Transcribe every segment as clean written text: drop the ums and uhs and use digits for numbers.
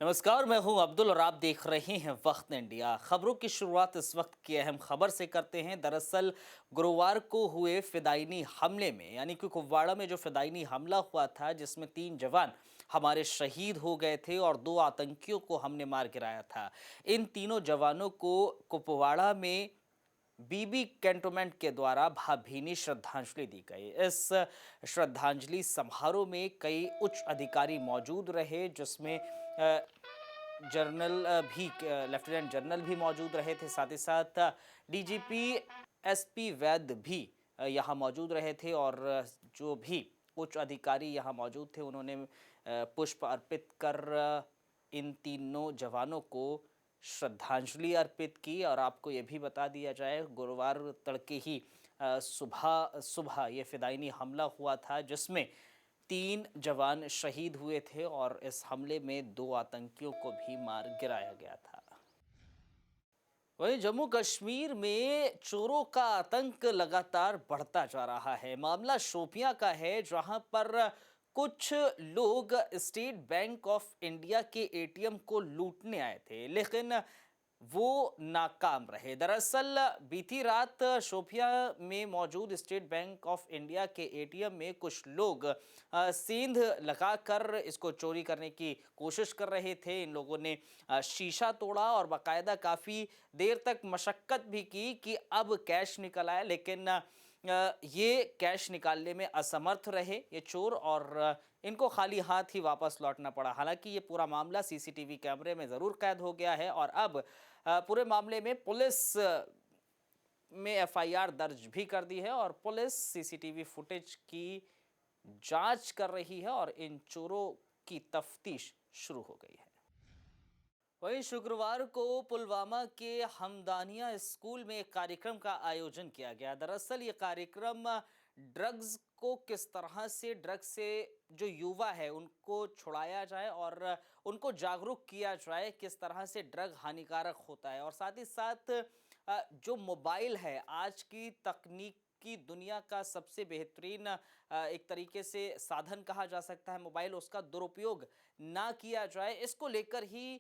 नमस्कार, मैं हूं अब्दुल और आप देख रहे हैं वक्त इंडिया। खबरों की शुरुआत इस वक्त की अहम खबर से करते हैं। दरअसल गुरुवार को हुए फिदायनी हमले में यानी कि कुपवाड़ा में जो फिदायनी हमला हुआ था जिसमें 3 जवान हमारे शहीद हो गए थे और 2 आतंकियों को हमने मार गिराया था। इन तीनों जवानों को कुपवाड़ा में बीबी कैंटोनमेंट के द्वारा भावभीनी श्रद्धांजलि दी गई। इस श्रद्धांजलि समारोह में कई उच्च अधिकारी मौजूद रहे, जिसमें लेफ्टिनेंट जनरल भी मौजूद रहे थे। साथ ही साथ डीजीपी एसपी वैद्य भी यहाँ मौजूद रहे थे और जो भी उच्च अधिकारी यहाँ मौजूद थे उन्होंने पुष्प अर्पित कर इन तीनों जवानों को श्रद्धांजलि अर्पित की। और आपको ये भी बता दिया जाए, गुरुवार तड़के ही सुबह सुबह ये फिदायनी हमला हुआ था जिसमें 3 जवान शहीद हुए थे और इस हमले में 2 आतंकियों को भी मार गिराया गया था। वहीं जम्मू कश्मीर में चोरों का आतंक लगातार बढ़ता जा रहा है। मामला शोपियां का है, जहां पर कुछ लोग स्टेट बैंक ऑफ इंडिया के एटीएम को लूटने आए थे, लेकिन वो नाकाम रहे। दरअसल बीती रात शोपियां में मौजूद स्टेट बैंक ऑफ इंडिया के एटीएम में कुछ लोग सेंध लगाकर इसको चोरी करने की कोशिश कर रहे थे। इन लोगों ने शीशा तोड़ा और बाकायदा काफ़ी देर तक मशक्कत भी की कि अब कैश निकल आए, लेकिन ये कैश निकालने में असमर्थ रहे ये चोर और इनको खाली हाथ ही वापस लौटना पड़ा। हालांकि ये पूरा मामला सीसीटीवी कैमरे में ज़रूर कैद हो गया है और अब पूरे मामले में पुलिस में एफआईआर दर्ज भी कर दी है और पुलिस सीसीटीवी फुटेज की जांच कर रही है और इन चोरों की तफ्तीश शुरू हो गई है। वहीं शुक्रवार को पुलवामा के हमदानिया स्कूल में एक कार्यक्रम का आयोजन किया गया। दरअसल ये कार्यक्रम ड्रग्स को किस तरह से ड्रग्स से जो युवा है उनको छुड़ाया जाए और उनको जागरूक किया जाए किस तरह से ड्रग हानिकारक होता है, और साथ ही साथ जो मोबाइल है आज की तकनीक की दुनिया का सबसे बेहतरीन एक तरीके से साधन कहा जा सकता है मोबाइल, उसका दुरुपयोग ना किया जाए, इसको लेकर ही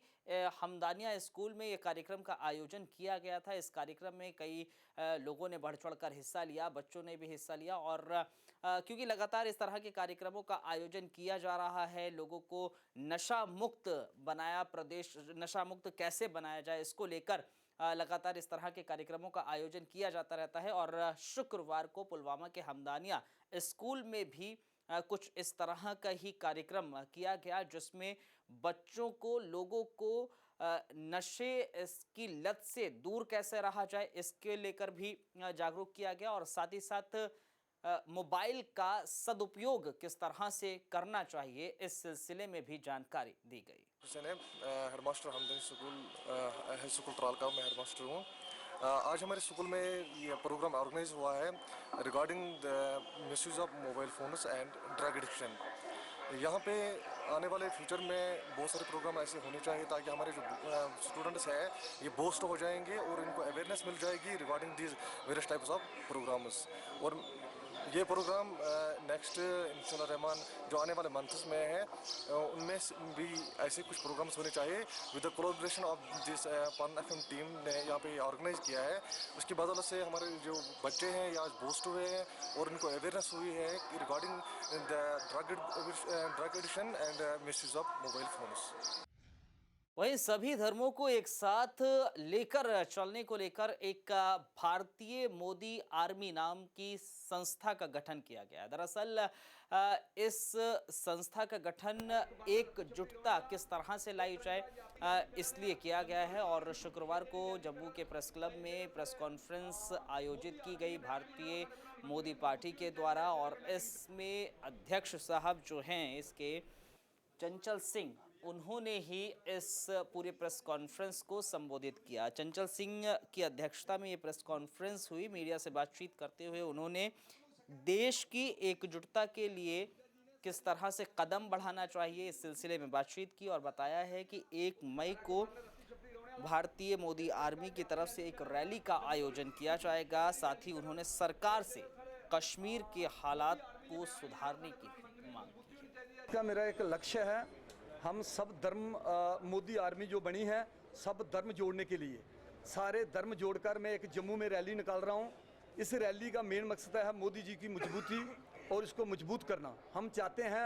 हमदानिया स्कूल में ये कार्यक्रम का आयोजन किया गया था। इस कार्यक्रम में कई लोगों ने बढ़ चढ़कर हिस्सा लिया, बच्चों ने भी हिस्सा लिया और क्योंकि लगातार इस तरह के कार्यक्रमों का आयोजन किया जा रहा है, लोगों को नशा मुक्त बनाया, प्रदेश नशा मुक्त कैसे बनाया जाए इसको लेकर लगातार इस तरह के कार्यक्रमों का आयोजन किया जाता रहता है। और शुक्रवार को पुलवामा के हमदानिया स्कूल में भी कुछ इस तरह का ही कार्यक्रम किया गया, जिसमें बच्चों को, लोगों को नशे की लत से दूर कैसे रहा जाए इसके लेकर भी जागरूक किया गया और साथ ही साथ मोबाइल का सदुपयोग किस तरह से करना चाहिए इस सिलसिले में भी जानकारी दी गई। हुसैन है, हेडमास्टर हमदनी स्कूल है, स्कूल ट्राल का मैं हेडमास्टर हूँ। आज हमारे स्कूल में ये प्रोग्राम ऑर्गेनाइज हुआ है regarding the misuse of mobile phones and drug addiction. यहाँ पे आने वाले फ्यूचर में बहुत सारे प्रोग्राम ऐसे होने चाहिए ताकि हमारे जो स्टूडेंट्स हैं ये बूस्ट हो जाएंगे और इनको अवेयरनेस मिल जाएगी regarding these various types of programmes. और ये प्रोग्राम नेक्स्ट इंशाल्लाह रहमान जो आने वाले मंथ्स में है उनमें भी ऐसे कुछ प्रोग्राम्स होने चाहिए with the collaboration of this पान एफएम टीम ने यहाँ पे ऑर्गेनाइज किया है। उसकी बदौलत से हमारे जो बच्चे हैं ये आज बूस्ट हुए हैं और इनको अवेयरनेस हुई है regarding the drug addiction and misuse of mobile phones. वहीं सभी धर्मों को एक साथ लेकर चलने को लेकर एक भारतीय मोदी आर्मी नाम की संस्था का गठन किया गया। दरअसल इस संस्था का गठन एकजुटता किस तरह से लाई जाए इसलिए किया गया है और शुक्रवार को जम्मू के प्रेस क्लब में प्रेस कॉन्फ्रेंस आयोजित की गई भारतीय मोदी पार्टी के द्वारा और इसमें अध्यक्ष साहब जो हैं इसके चंचल सिंह, उन्होंने ही इस पूरे प्रेस कॉन्फ्रेंस को संबोधित किया। चंचल सिंह की अध्यक्षता में ये प्रेस कॉन्फ्रेंस हुई। मीडिया से बातचीत करते हुए उन्होंने देश की एकजुटता के लिए किस तरह से कदम बढ़ाना चाहिए इस सिलसिले में बातचीत की और बताया है कि 1 मई को भारतीय मोदी आर्मी की तरफ से एक रैली का आयोजन किया जाएगा। साथ ही उन्होंने सरकार से कश्मीर के हालात को सुधारने की मांग की है। का मेरा एक लक्ष्य है, हम सब धर्म मोदी आर्मी जो बनी है सब धर्म जोड़ने के लिए, सारे धर्म जोड़कर मैं एक जम्मू में रैली निकाल रहा हूँ। इस रैली का मेन मकसद है मोदी जी की मजबूती और इसको मजबूत करना। हम चाहते हैं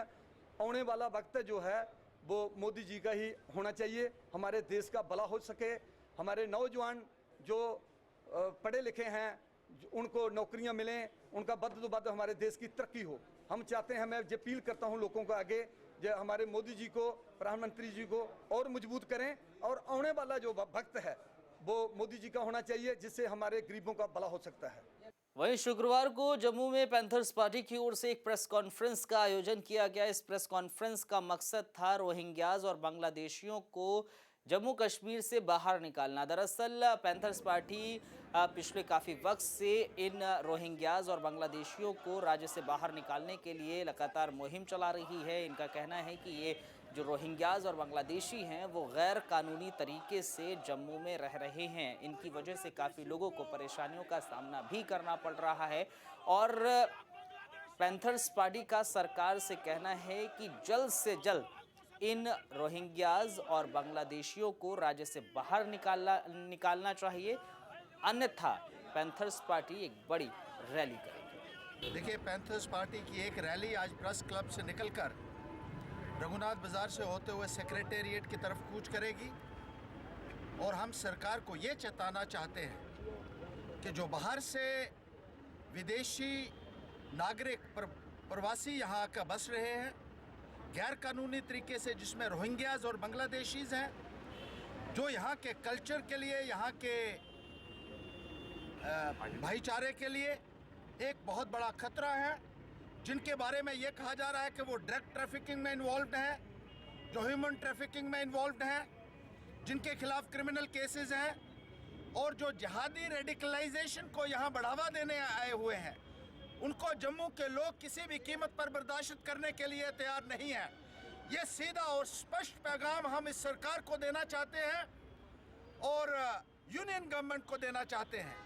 आने वाला वक्त जो है वो मोदी जी का ही होना चाहिए, हमारे देश का भला हो सके, हमारे नौजवान जो पढ़े लिखे हैं उनको नौकरियां मिलें, उनका बद तो बद हमारे देश की तरक्की हो। हम चाहते हैं, मैं अपील करता हूं लोगों को आगे, जो हमारे मोदी जी को, प्रधानमंत्री जी को और मजबूत करें और आने वाला जो वक्त है वो मोदी जी का होना चाहिए, जिससे हमारे गरीबों का भला हो सकता है। वहीं शुक्रवार को जम्मू में पैंथर्स पार्टी की ओर से एक प्रेस कॉन्फ्रेंस का आयोजन किया गया। इस प्रेस कॉन्फ्रेंस का मकसद था रोहिंग्याज और बांग्लादेशियों को जम्मू कश्मीर से बाहर निकालना। दरअसल पैंथर्स पार्टी पिछले काफ़ी वक्त से इन रोहिंग्याज और बांग्लादेशियों को राज्य से बाहर निकालने के लिए लगातार मुहिम चला रही है। इनका कहना है कि ये जो रोहिंग्याज और बांग्लादेशी हैं वो गैर कानूनी तरीके से जम्मू में रह रहे हैं। इनकी वजह से काफ़ी लोगों को परेशानियों का सामना भी करना पड़ रहा है और पैंथर्स पार्टी का सरकार से कहना है कि जल्द से जल्द इन रोहिंग्याज और बांग्लादेशियों को राज्य से बाहर निकालना चाहिए, अन्यथा पैंथर्स पार्टी एक बड़ी रैली करेगी। देखिए, पैंथर्स पार्टी की एक रैली आज प्रेस क्लब से निकलकर रघुनाथ बाजार से होते हुए सेक्रेटेरिएट की तरफ कूच करेगी और हम सरकार को ये चेताना चाहते हैं कि जो बाहर से विदेशी नागरिक प्रवासी यहाँ आकर बस रहे हैं गैर कानूनी तरीके से, जिसमें रोहिंग्याज और बांग्लादेशीज हैं, जो यहाँ के कल्चर के लिए, यहाँ के भाईचारे के लिए एक बहुत बड़ा खतरा है, जिनके बारे में ये कहा जा रहा है कि वो ड्रग ट्रैफिकिंग में इन्वॉल्व हैं, जो ह्यूमन ट्रैफिकिंग में इन्वॉल्व हैं, जिनके खिलाफ क्रिमिनल केसेस हैं और जो जिहादी रेडिकलाइजेशन को यहाँ बढ़ावा देने आए हुए हैं, उनको जम्मू के लोग किसी भी कीमत पर बर्दाश्त करने के लिए तैयार नहीं है। ये सीधा और स्पष्ट पैगाम हम इस सरकार को देना चाहते हैं और यूनियन गवर्नमेंट को देना चाहते हैं।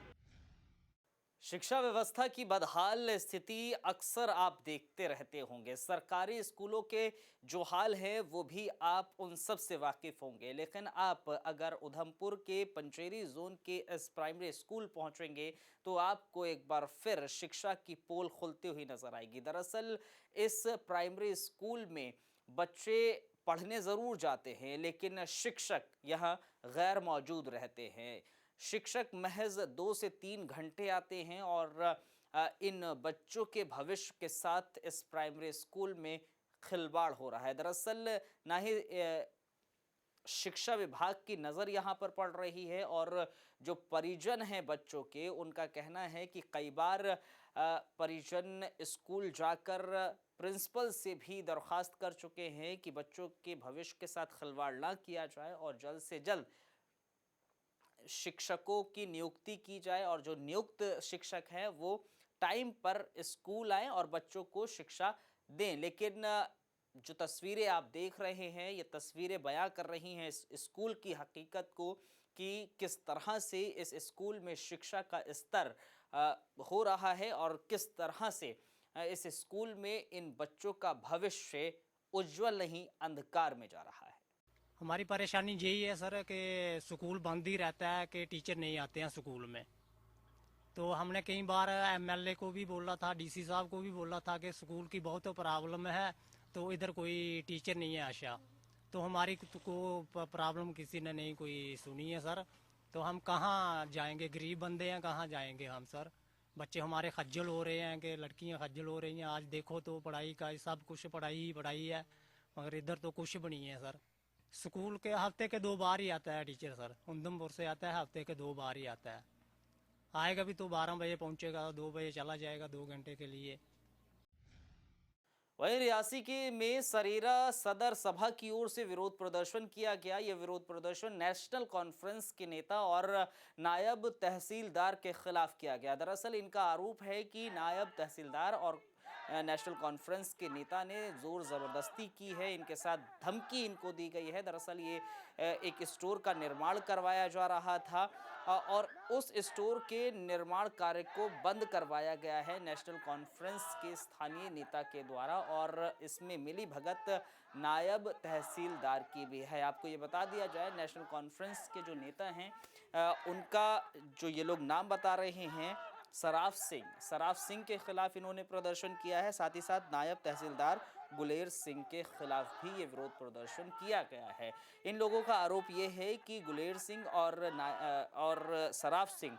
शिक्षा व्यवस्था की बदहाल स्थिति अक्सर आप देखते रहते होंगे। सरकारी स्कूलों के जो हाल है वो भी आप उन सब से वाकिफ होंगे, लेकिन आप अगर उधमपुर के पंचेरी जोन के इस प्राइमरी स्कूल पहुंचेंगे तो आपको एक बार फिर शिक्षा की पोल खुलती हुई नजर आएगी। दरअसल इस प्राइमरी स्कूल में बच्चे पढ़ने ज़रूर जाते हैं, लेकिन शिक्षक यहाँ गैर मौजूद रहते हैं। शिक्षक महज 2 से 3 घंटे आते हैं और इन बच्चों के भविष्य के साथ इस प्राइमरी स्कूल में खिलवाड़ हो रहा है। दरअसल ना ही शिक्षा विभाग की नज़र यहाँ पर पड़ रही है और जो परिजन हैं बच्चों के, उनका कहना है कि कई बार परिजन स्कूल जाकर प्रिंसिपल से भी दरख्वास्त कर चुके हैं कि बच्चों के भविष्य के साथ खिलवाड़ ना किया जाए और जल्द से जल्द शिक्षकों की नियुक्ति की जाए और जो नियुक्त शिक्षक हैं वो टाइम पर स्कूल आएं और बच्चों को शिक्षा दें। लेकिन जो तस्वीरें आप देख रहे हैं ये तस्वीरें बयां कर रही हैं इस स्कूल की हकीकत को कि किस तरह से इस स्कूल में शिक्षा का स्तर हो रहा है और किस तरह से इस स्कूल में इन बच्चों का भविष्य उज्जवल नहीं अंधकार में जा रहा है। हमारी परेशानी यही है सर कि स्कूल बंद ही रहता है कि टीचर नहीं आते हैं स्कूल में। तो हमने कई बार एमएलए को भी बोला था, डीसी साहब को भी बोला था कि स्कूल की बहुत प्रॉब्लम है, तो इधर कोई टीचर नहीं है आशा। तो हमारी को प्रॉब्लम किसी ने नहीं कोई सुनी है सर। तो हम कहाँ जाएंगे, गरीब बंदे हैं, कहाँ जाएंगे हम सर। बच्चे हमारे खज्जल हो रहे हैं कि लड़कियां खज्जल हो रही हैं। आज देखो तो पढ़ाई का सब कुछ पढ़ाई ही पढ़ाई है, मगर इधर तो कुछ भी नहीं है सर। स्कूल के हफ्ते के 2 बार ही आता है टीचर सर, उधमपुर से आता है, हफ्ते के 2 बार ही आता है। आएगा भी तो 12 बजे पहुंचेगा, 2 बजे चला जाएगा 2 घंटे के लिए। वहीं रियासी के में सरेरा सदर सभा की ओर से विरोध प्रदर्शन किया गया। यह विरोध प्रदर्शन नेशनल कॉन्फ्रेंस के नेता और नायब तहसीलदार के खिलाफ किया गया। दरअसल इनका आरोप है कि नायब तहसीलदार और नेशनल कॉन्फ्रेंस के नेता ने ज़ोर ज़बरदस्ती की है, इनके साथ धमकी इनको दी गई है। दरअसल ये एक स्टोर का निर्माण करवाया जा रहा था और उस स्टोर के निर्माण कार्य को बंद करवाया गया है नेशनल कॉन्फ्रेंस के स्थानीय नेता के द्वारा और इसमें मिली भगत नायब तहसीलदार की भी है। आपको ये बता दिया जाए, नेशनल कॉन्फ्रेंस के जो नेता हैं उनका जो ये लोग नाम बता रहे हैं सराफ सिंह के खिलाफ इन्होंने प्रदर्शन किया है। साथ ही साथ नायब तहसीलदार गुलेर सिंह के खिलाफ भी ये विरोध प्रदर्शन किया गया है। इन लोगों का आरोप ये है कि गुलेर सिंह और सराफ सिंह,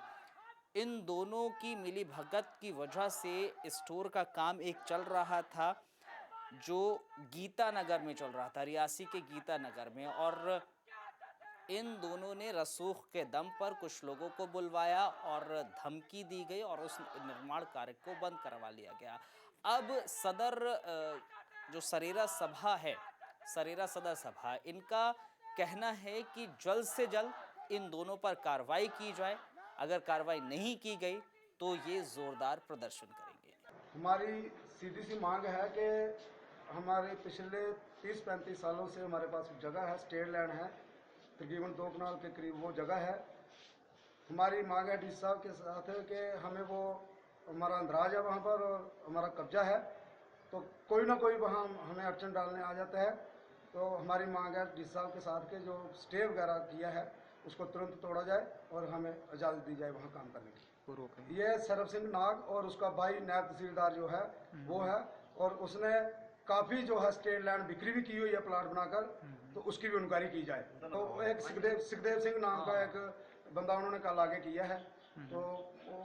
इन दोनों की मिली भगत की वजह से स्टोर का काम एक चल रहा था जो गीता नगर में चल रहा था, रियासी के गीता नगर में, और इन दोनों ने रसूख के दम पर कुछ लोगों को बुलवाया और धमकी दी गई और उस निर्माण कार्य को बंद करवा लिया गया। अब सदर जो सरेरा सभा है, सरेरा सदर सभा, इनका कहना है कि जल्द से जल्द इन दोनों पर कार्रवाई की जाए। अगर कार्रवाई नहीं की गई तो ये जोरदार प्रदर्शन करेंगे। हमारी सीधी सी मांग है कि हमारे पिछले 30-35 सालों से हमारे पास जगह है, स्टेट लैंड है, तकरीबन 2 कनाल के करीब वो जगह है। हमारी मांग है डीसी साहब के साथ है कि हमें वो, हमारा अंदराज है वहाँ पर और हमारा कब्जा है, तो कोई ना कोई वहाँ हमें अड़चन डालने आ जाता है। तो हमारी मांग है डीसी साहब के साथ के जो स्टे वगैरह किया है उसको तुरंत तोड़ा जाए और हमें इजाज़त दी जाए वहाँ काम करने की। ये सरफ सिंह नाग और उसका भाई नायब तहसीलदार जो है वो है, और उसने काफ़ी जो है स्टेट लैंड बिक्री भी की हुई है प्लाट बनाकर, तो उसकी भी इंक्वायरी की जाए। तो एक सुखदेव सिंह नाम का एक बंदा उन्होंने कल आगे किया है, तो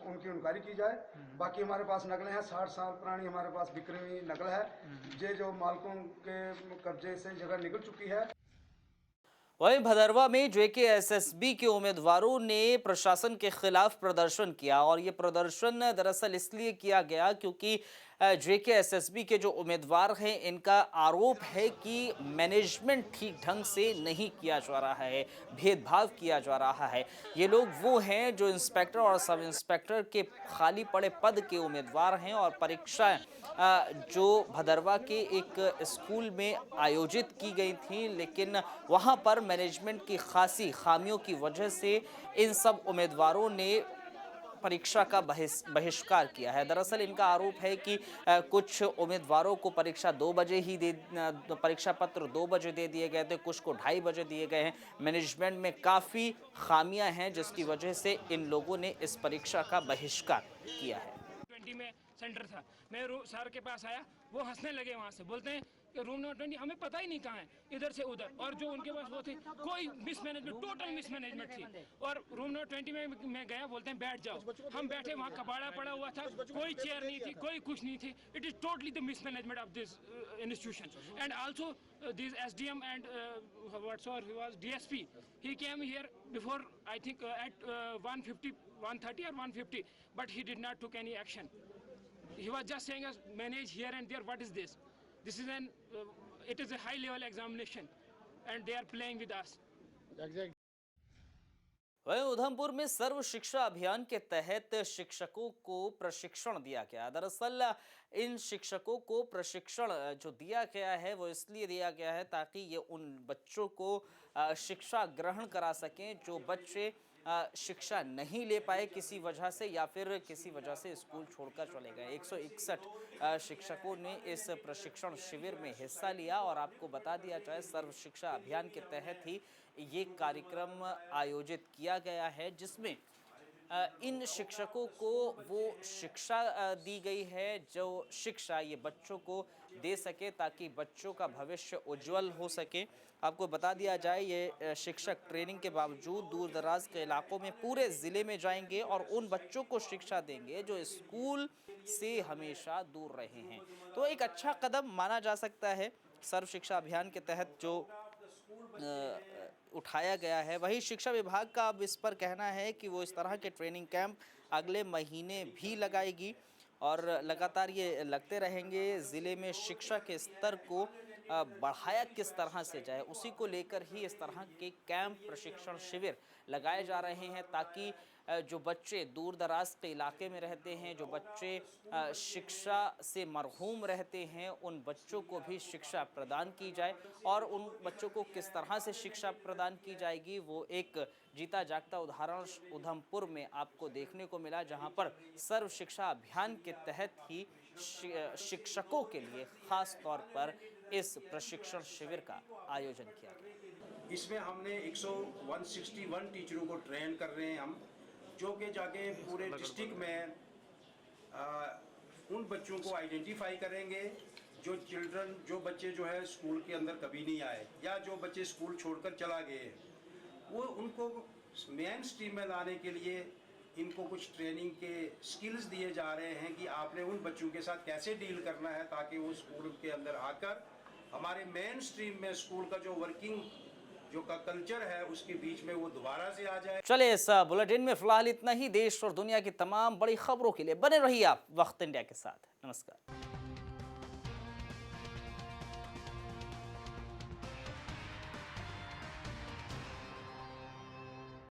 उनकी इंक्वायरी की जाए। बाकी हमारे पास नकलें हैं, 60 साल पुरानी हमारे पास बिक्री हुई नकल है, ये जो मालिकों के कब्जे से जगह निकल चुकी है। वहीं भदरवा में JKSSB के उम्मीदवारों ने प्रशासन के खिलाफ प्रदर्शन किया और ये प्रदर्शन दरअसल इसलिए किया गया क्योंकि JKSSB के जो उम्मीदवार हैं इनका आरोप है कि मैनेजमेंट ठीक ढंग से नहीं किया जा रहा है, भेदभाव किया जा रहा है। ये लोग वो हैं जो इंस्पेक्टर और सब इंस्पेक्टर के खाली पड़े पद के उम्मीदवार हैं और परीक्षाएं जो भदरवा के एक स्कूल में आयोजित की गई थी, लेकिन वहां पर मैनेजमेंट की खासी खामियों की वजह से इन सब उम्मीदवारों ने परीक्षा का बहिष्कार किया है। दरअसल इनका आरोप है कि कुछ उम्मीदवारों को परीक्षा 2 बजे ही परीक्षा पत्र 2 बजे दे दिए गए थे, कुछ को 2:30 बजे दिए गए हैं। मैनेजमेंट में काफ़ी खामियां हैं जिसकी वजह से इन लोगों ने इस परीक्षा का बहिष्कार किया है। 20 में सेंटर था, मैं सर के पास आया, वो हंसने लगे, वहाँ से बोलते हैं कि रूम नंबर 20 हमें पता ही नहीं कहाँ है, इधर से उधर, और जो उनके पास वो थे कोई मिसमैनेजमेंट, टोटल मिसमैनेजमेंट थी। और रूम नंबर 20 में मैं गया, बोलते हैं बैठ जाओ, हम बैठे, वहाँ कबाड़ा पड़ा हुआ था, कोई चेयर नहीं थी, कोई कुछ नहीं थी। It is totally the mismanagement of this institution and also this SDM and whatsoever he was DSP, he came here before I think at 1:30 or 1:50, but he did not took any action. He was just saying us manage here and there. What is this? This is it is a high level examination and they are playing with us. वहीं उधमपुर में सर्व शिक्षा अभियान के तहत शिक्षकों को प्रशिक्षण दिया गया। दरअसल इन शिक्षकों को प्रशिक्षण जो दिया गया है वो इसलिए दिया गया है ताकि ये उन बच्चों को शिक्षा ग्रहण करा सकें जो बच्चे शिक्षा नहीं ले पाए किसी वजह से या फिर किसी वजह से स्कूल छोड़कर चले गए। 161 शिक्षकों ने इस प्रशिक्षण शिविर में हिस्सा लिया और आपको बता दिया जाए सर्व शिक्षा अभियान के तहत ही ये कार्यक्रम आयोजित किया गया है जिसमें इन शिक्षकों को वो शिक्षा दी गई है जो शिक्षा ये बच्चों को दे सके ताकि बच्चों का भविष्य उज्जवल हो सके। आपको बता दिया जाए ये शिक्षक ट्रेनिंग के बावजूद दूर दराज के इलाकों में पूरे ज़िले में जाएंगे और उन बच्चों को शिक्षा देंगे जो स्कूल से हमेशा दूर रहे हैं। तो एक अच्छा कदम माना जा सकता है सर्व शिक्षा अभियान के तहत जो उठाया गया है। वही शिक्षा विभाग का अब इस पर कहना है कि वो इस तरह के ट्रेनिंग कैंप अगले महीने भी लगाएगी और लगातार ये लगते रहेंगे। ज़िले में शिक्षा के स्तर को बढ़ाया किस तरह से जाए, उसी को लेकर ही इस तरह के कैंप, प्रशिक्षण शिविर लगाए जा रहे हैं ताकि जो बच्चे दूर दराज के इलाके में रहते हैं, जो बच्चे शिक्षा से मरहूम रहते हैं, उन बच्चों को भी शिक्षा प्रदान की जाए। और उन बच्चों को किस तरह से शिक्षा प्रदान की जाएगी, वो एक जीता जागता उदाहरण उधमपुर में आपको देखने को मिला, जहां पर सर्व शिक्षा अभियान के तहत ही शिक्षकों के लिए खास तौर पर इस प्रशिक्षण शिविर का आयोजन किया गया। इसमें हमने 161 टीचरों को ट्रेन कर रहे हैं हम, जो कि जाके पूरे डिस्ट्रिक्ट में उन बच्चों को आइडेंटिफाई करेंगे जो बच्चे जो है स्कूल के अंदर कभी नहीं आए या जो बच्चे स्कूल छोड़कर चला गए, वो उनको मेन स्ट्रीम में लाने के लिए इनको कुछ ट्रेनिंग के स्किल्स दिए जा रहे हैं कि आपने उन बच्चों के साथ कैसे डील करना है ताकि वो स्कूल के अंदर आकर हमारे मेन स्ट्रीम में स्कूल का जो वर्किंग जो का कल्चर है उसके बीच में वो दोबारा से आ जाए। चलिए, इस बुलेटिन में फिलहाल इतना ही। देश और दुनिया की तमाम बड़ी खबरों के लिए बने रहिए आप वक्त इंडिया के साथ। नमस्कार।